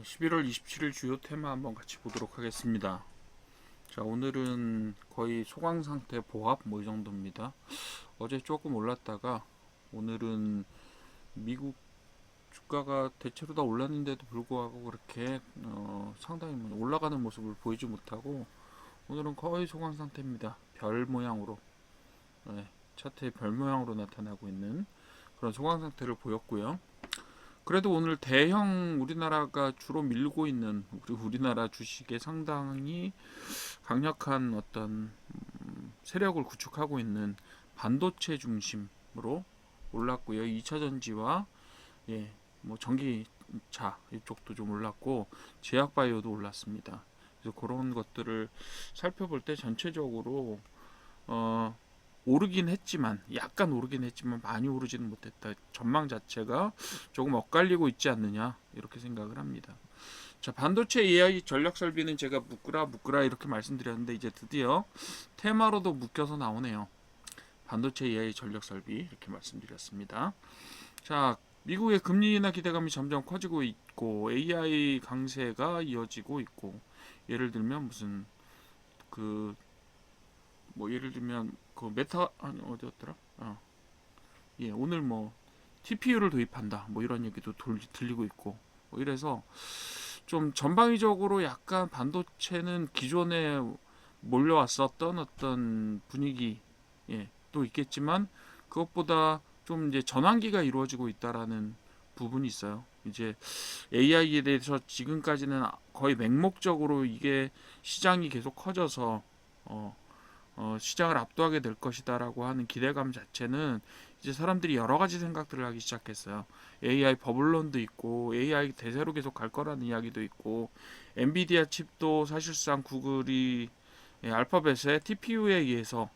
11월 27일 주요 테마 한번 같이 보도록 하겠습니다. 자, 오늘은 거의 소강 상태 보합 뭐 이 정도입니다. 어제 조금 올랐다가 오늘은 미국 주가가 대체로 다 올랐는데도 불구하고 그렇게 상당히 올라가는 모습을 보이지 못하고 오늘은 거의 소강 상태입니다. 별 모양으로, 네, 차트의 별 모양으로 나타나고 있는 그런 소강 상태를 보였고요. 그래도 오늘 대형 우리나라가 주로 밀고 있는 우리나라 주식에 상당히 강력한 어떤 세력을 구축하고 있는 반도체 중심으로 올랐고요. 2차 전지와 뭐 전기차 이쪽도 좀 올랐고 제약 바이오도 올랐습니다. 그래서 그런 것들을 살펴볼 때 전체적으로 오르긴 했지만 약간 오르긴 했지만 많이 오르지는 못했다. 전망 자체가 조금 엇갈리고 있지 않느냐 이렇게 생각을 합니다. 자, 반도체 AI 전력 설비는 제가 묶으라 이렇게 말씀드렸는데 이제 드디어 테마로도 묶여서 나오네요. 반도체 AI 전력 설비 이렇게 말씀드렸습니다. 자, 미국의 금리 인하 기대감이 점점 커지고 있고 AI 강세가 이어지고 있고 예를 들면 무슨 그 뭐 예를 들면 그 메타 아니 어디였더라? 오늘 뭐 TPU를 도입한다 뭐 이런 얘기도 들리고 있고 뭐 이래서 좀 전방위적으로 약간 반도체는 기존에 몰려왔었던 어떤 분위기 또 있겠지만 그것보다 좀 이제 전환기가 이루어지고 있다라는 부분이 있어요. 이제 AI에 대해서 지금까지는 거의 맹목적으로 이게 시장이 계속 커져서 시장을 압도하게 될 것이다라고 하는 기대감 자체는 이제 사람들이 여러 가지 생각들을 하기 시작했어요. AI 버블론도 있고 AI 대세로 계속 갈 거라는 이야기도 있고 엔비디아 칩도 사실상 구글이 알파벳의 TPU에 의해서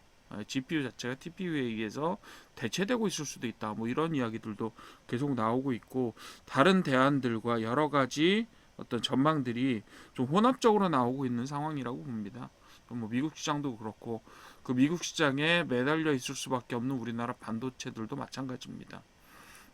GPU 자체가 TPU에 의해서 대체되고 있을 수도 있다. 뭐 이런 이야기들도 계속 나오고 있고 다른 대안들과 여러 가지 어떤 전망들이 좀 혼합적으로 나오고 있는 상황이라고 봅니다. 뭐 미국 시장도 그렇고 그 미국 시장에 매달려 있을 수밖에 없는 우리나라 반도체들도 마찬가지입니다.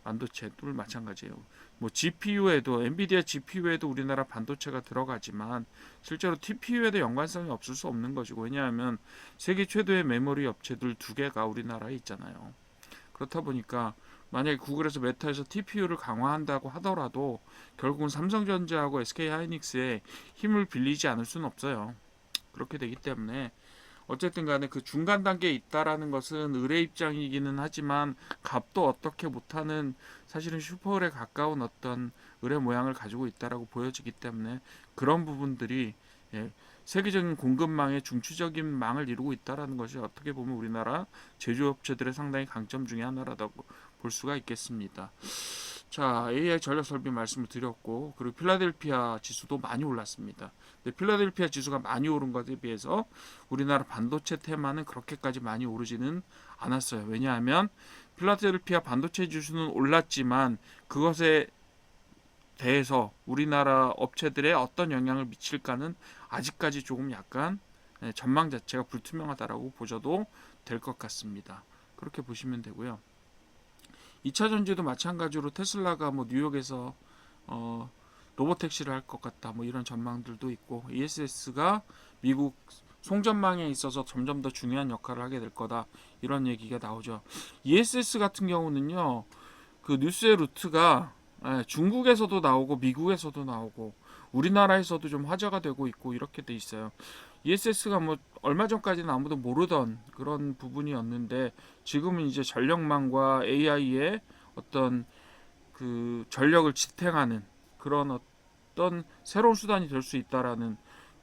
반도체들 마찬가지예요. 뭐 GPU에도 엔비디아 GPU에도 우리나라 반도체가 들어가지만 실제로 TPU에도 연관성이 없을 수 없는 것이고 왜냐하면 세계 최대의 메모리 업체들 두 개가 우리나라에 있잖아요. 그렇다 보니까 만약에 구글에서 메타에서 TPU를 강화한다고 하더라도 결국은 삼성전자하고 SK하이닉스의 힘을 빌리지 않을 수는 없어요. 그렇게 되기 때문에 어쨌든 간에 그 중간 단계에 있다라는 것은 을의 입장이기는 하지만 갑도 어떻게 못하는 사실은 슈퍼을에 가까운 어떤 을의 모양을 가지고 있다라고 보여지기 때문에 그런 부분들이 세계적인 공급망의 중추적인 망을 이루고 있다라는 것이 어떻게 보면 우리나라 제조업체들의 상당히 강점 중에 하나라고 볼 수가 있겠습니다. 자, AI 전력 설비 말씀을 드렸고 그리고 필라델피아 지수도 많이 올랐습니다. 근데 필라델피아 지수가 많이 오른 것에 비해서 우리나라 반도체 테마는 그렇게까지 많이 오르지는 않았어요. 왜냐하면 필라델피아 반도체 지수는 올랐지만 그것에 대해서 우리나라 업체들의 어떤 영향을 미칠까는 아직까지 조금 약간 전망 자체가 불투명하다라고 보셔도 될 것 같습니다. 그렇게 보시면 되고요. 2차 전지도 마찬가지로 테슬라가 뭐 뉴욕에서 로보택시를 할 것 같다 뭐 이런 전망들도 있고 ESS가 미국 송전망에 있어서 점점 더 중요한 역할을 하게 될 거다 이런 얘기가 나오죠. ESS 같은 경우는요 그 뉴스의 루트가 중국에서도 나오고 미국에서도 나오고 우리나라에서도 좀 화제가 되고 있고 이렇게 돼 있어요. ESS가 뭐 얼마 전까지는 아무도 모르던 그런 부분이었는데 지금은 이제 전력망과 AI의 어떤 그 전력을 지탱하는 그런 어떤 새로운 수단이 될 수 있다라는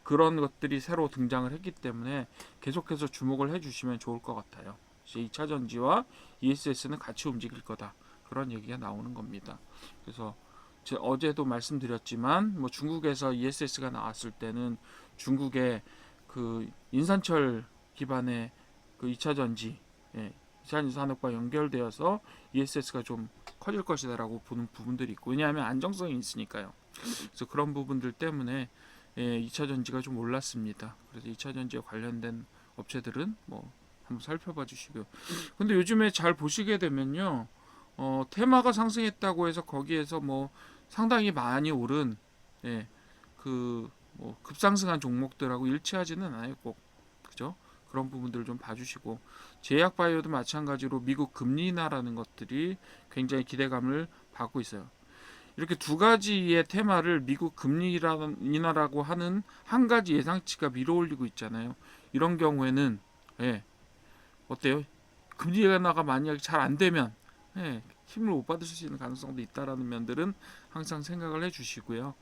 그런 것들이 새로 등장을 했기 때문에 계속해서 주목을 해주시면 좋을 것 같아요. 2차 전지와 ESS는 같이 움직일 거다. 그런 얘기가 나오는 겁니다. 그래서 어제도 말씀드렸지만 뭐 중국에서 ESS가 나왔을 때는 중국의 그 인산철 기반의 그 2차 전지, 2차 전지 산업과 연결되어서 ESS가 좀 커질 것이다라고 보는 부분들이 있고 왜냐하면 안정성이 있으니까요. 그래서 그런 부분들 때문에 2차 전지가 좀 올랐습니다. 그래서 2차 전지에 관련된 업체들은 뭐 한번 살펴봐 주시고요. 근데 요즘에 잘 보시게 되면요. 테마가 상승했다고 해서 거기에서 뭐 상당히 많이 오른 예, 뭐 급상승한 종목들하고 일치하지는 않아요, 꼭. 그죠? 그런 부분들을 좀 봐주시고, 제약 바이오도 마찬가지로 미국 금리 인하라는 것들이 굉장히 기대감을 받고 있어요. 이렇게 두 가지의 테마를 미국 금리 인하라고 하는 한 가지 예상치가 밀어올리고 있잖아요. 이런 경우에는 예, 어때요? 금리 인하가 만약에 잘 안 되면 예, 힘을 못 받으실 수 있는 가능성도 있다라는 면들은 항상 생각을 해주시고요.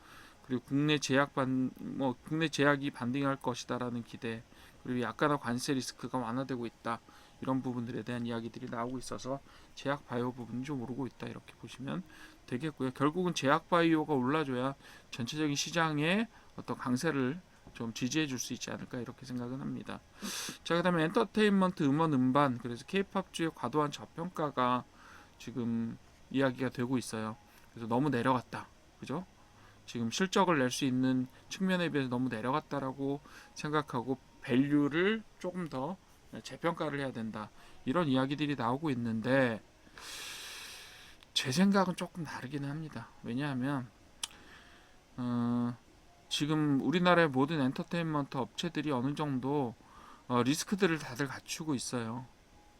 그리고 국내 제약이 반등할 것이다라는 기대, 그리고 약간의 관세 리스크가 완화되고 있다, 이런 부분들에 대한 이야기들이 나오고 있어서 제약 바이오 부분이 좀 오르고 있다, 이렇게 보시면 되겠고요. 결국은 제약 바이오가 올라줘야 전체적인 시장의 어떤 강세를 좀 지지해 줄 수 있지 않을까, 이렇게 생각은 합니다. 자, 그다음에 엔터테인먼트, 음원, 음반, 그래서 케이팝주의 과도한 저평가가 지금 이야기가 되고 있어요. 그래서 너무 내려갔다, 그죠? 지금 실적을 낼 수 있는 측면에 비해서 너무 내려갔다라고 생각하고 밸류를 조금 더 재평가를 해야 된다, 이런 이야기들이 나오고 있는데 제 생각은 조금 다르기는 합니다. 왜냐하면 지금 우리나라의 모든 엔터테인먼트 업체들이 어느 정도 리스크들을 다들 갖추고 있어요.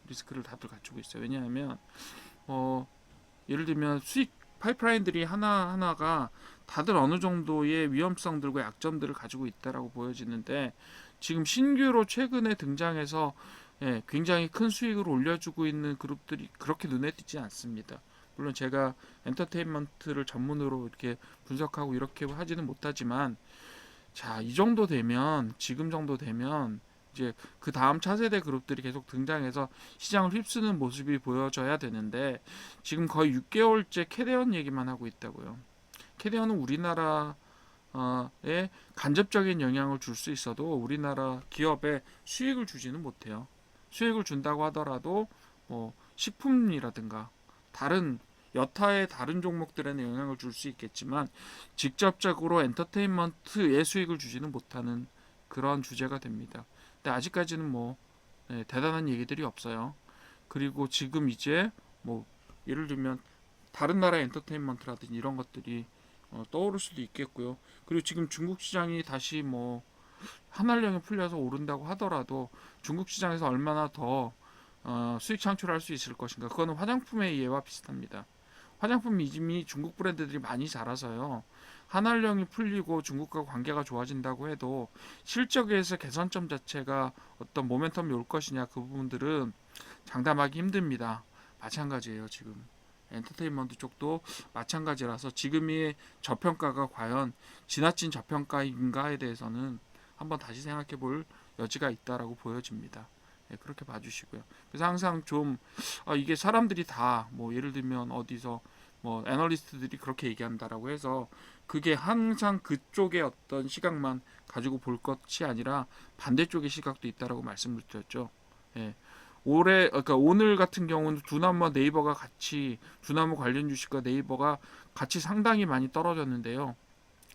리스크를 다들 갖추고 있어요. 왜냐하면 예를 들면 수익 파이프라인들이 하나하나가 다들 어느 정도의 위험성들과 약점들을 가지고 있다라고 보여지는데, 지금 신규로 최근에 등장해서 굉장히 큰 수익을 올려주고 있는 그룹들이 그렇게 눈에 띄지 않습니다. 물론 제가 엔터테인먼트를 전문으로 이렇게 분석하고 이렇게 하지는 못하지만, 자, 이 정도 되면, 지금 정도 되면 이제 그 다음 차세대 그룹들이 계속 등장해서 시장을 휩쓰는 모습이 보여져야 되는데, 지금 거의 6개월째 캐대언 얘기만 하고 있다고요. 캐대언은 우리나라에 간접적인 영향을 줄 수 있어도 우리나라 기업에 수익을 주지는 못해요. 수익을 준다고 하더라도 뭐 식품이라든가 다른 여타의 다른 종목들에는 영향을 줄 수 있겠지만 직접적으로 엔터테인먼트에 수익을 주지는 못하는 그런 주제가 됩니다. 근데 아직까지는 뭐 대단한 얘기들이 없어요. 그리고 지금 이제 뭐 예를 들면 다른 나라 엔터테인먼트라든지 이런 것들이 떠오를 수도 있겠고요. 그리고 지금 중국 시장이 다시 뭐 한알령이 풀려서 오른다고 하더라도 중국 시장에서 얼마나 더 수익 창출할 수 있을 것인가, 그거는 화장품의 예와 비슷합니다. 화장품 이미 중국 브랜드들이 많이 자라서요. 한알령이 풀리고 중국과 관계가 좋아진다고 해도 실적에서 개선점 자체가 어떤 모멘텀이 올 것이냐, 그 부분들은 장담하기 힘듭니다. 마찬가지예요. 지금 엔터테인먼트 쪽도 마찬가지라서 지금의 저평가가 과연 지나친 저평가인가에 대해서는 한번 다시 생각해 볼 여지가 있다라고 보여집니다. 그렇게 봐주시고요. 그래서 항상 좀 이게 사람들이 다 뭐 예를 들면 어디서 뭐 애널리스트들이 그렇게 얘기한다라고 해서 그게 항상 그쪽의 어떤 시각만 가지고 볼 것이 아니라 반대쪽의 시각도 있다라고 말씀을 드렸죠. 예. 그러니까 오늘 같은 경우는 두나무와 네이버가 같이, 두나무 관련 주식과 네이버가 같이 상당히 많이 떨어졌는데요.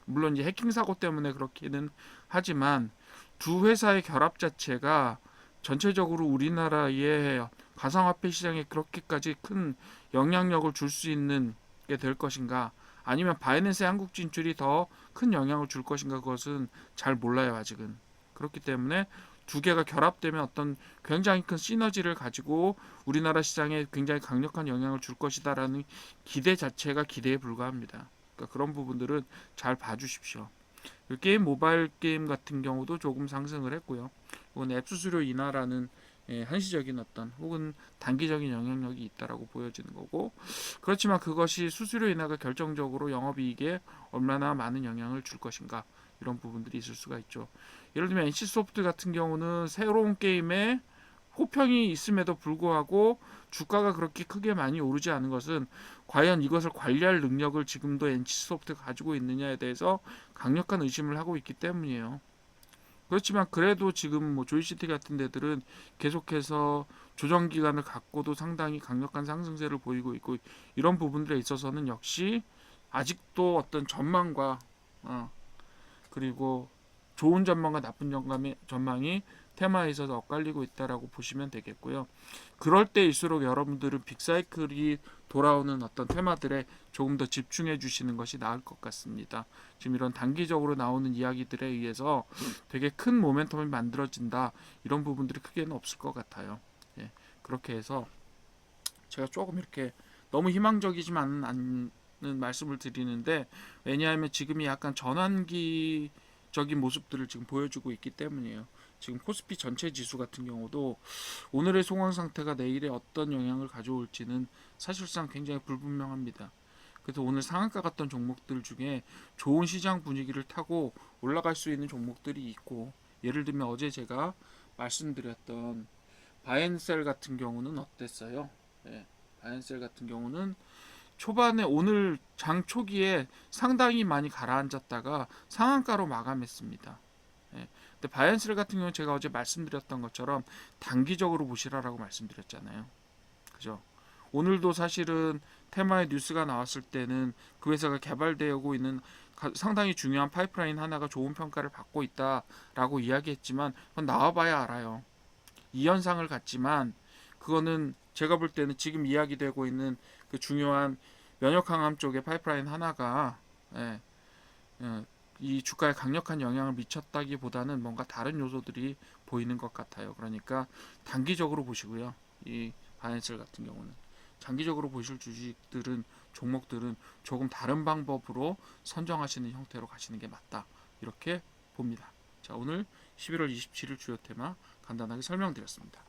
물론 이제 해킹 사고 때문에 그렇기는 하지만 두 회사의 결합 자체가 전체적으로 우리나라의 가상화폐 시장에 그렇게까지 큰 영향력을 줄 수 있는 게 될 것인가, 아니면 바이낸스의 한국 진출이 더 큰 영향을 줄 것인가, 그것은 잘 몰라요, 아직은. 그렇기 때문에 두 개가 결합되면 어떤 굉장히 큰 시너지를 가지고 우리나라 시장에 굉장히 강력한 영향을 줄 것이다라는 기대 자체가 기대에 불과합니다. 그러니까 그런 부분들은 잘 봐주십시오. 게임, 모바일 게임 같은 경우도 조금 상승을 했고요. 이건 앱 수수료 인하라는 한시적인 어떤 혹은 단기적인 영향력이 있다라고 보여지는 거고, 그렇지만 그것이 수수료 인하가 결정적으로 영업이익에 얼마나 많은 영향을 줄 것인가, 이런 부분들이 있을 수가 있죠. 예를 들면 NC소프트 같은 경우는 새로운 게임에 호평이 있음에도 불구하고 주가가 그렇게 크게 많이 오르지 않은 것은 과연 이것을 관리할 능력을 지금도 NC소프트가 가지고 있느냐에 대해서 강력한 의심을 하고 있기 때문이에요. 그렇지만 그래도 지금 뭐 조이시티 같은 데들은 계속해서 조정 기간을 갖고도 상당히 강력한 상승세를 보이고 있고, 이런 부분들에 있어서는 역시 아직도 어떤 전망과 그리고 좋은 전망과 나쁜 전망이 테마에서 엇갈리고 있다라고 보시면 되겠고요. 그럴 때일수록 여러분들은 빅사이클이 돌아오는 어떤 테마들에 조금 더 집중해 주시는 것이 나을 것 같습니다. 지금 이런 단기적으로 나오는 이야기들에 의해서 되게 큰 모멘텀이 만들어진다, 이런 부분들이 크게는 없을 것 같아요. 예, 그렇게 해서 제가 조금 이렇게 너무 희망적이지만 않는 말씀을 드리는데, 왜냐하면 지금이 약간 전환기적인 모습들을 지금 보여주고 있기 때문이에요. 지금 코스피 전체 지수 같은 경우도 오늘의 소강 상태가 내일에 어떤 영향을 가져올지는 사실상 굉장히 불분명합니다. 그래서 오늘 상한가 갔던 종목들 중에 좋은 시장 분위기를 타고 올라갈 수 있는 종목들이 있고, 예를 들면 어제 제가 말씀드렸던 바이앤셀 같은 경우는 어땠어요? 네, 바이앤셀 같은 경우는 초반에 오늘 장 초기에 상당히 많이 가라앉았다가 상한가로 마감했습니다. 예. 근데 바이앤셀 같은 경우는 제가 어제 말씀드렸던 것처럼 단기적으로 보시라라고 말씀드렸잖아요. 그죠? 오늘도 사실은 테마의 뉴스가 나왔을 때는 그 회사가 개발되고 있는 상당히 중요한 파이프라인 하나가 좋은 평가를 받고 있다라고 이야기했지만, 그건 나와봐야 알아요. 이 현상을 갖지만 그거는 제가 볼 때는 지금 이야기되고 있는 그 중요한 면역항암 쪽의 파이프라인 하나가, 예, 이 주가에 강력한 영향을 미쳤다기보다는 뭔가 다른 요소들이 보이는 것 같아요. 그러니까 단기적으로 보시고요. 이 바이낸셀 같은 경우는 장기적으로 보실 주식들은, 종목들은 조금 다른 방법으로 선정하시는 형태로 가시는 게 맞다, 이렇게 봅니다. 자, 오늘 11월 27일 주요 테마 간단하게 설명드렸습니다.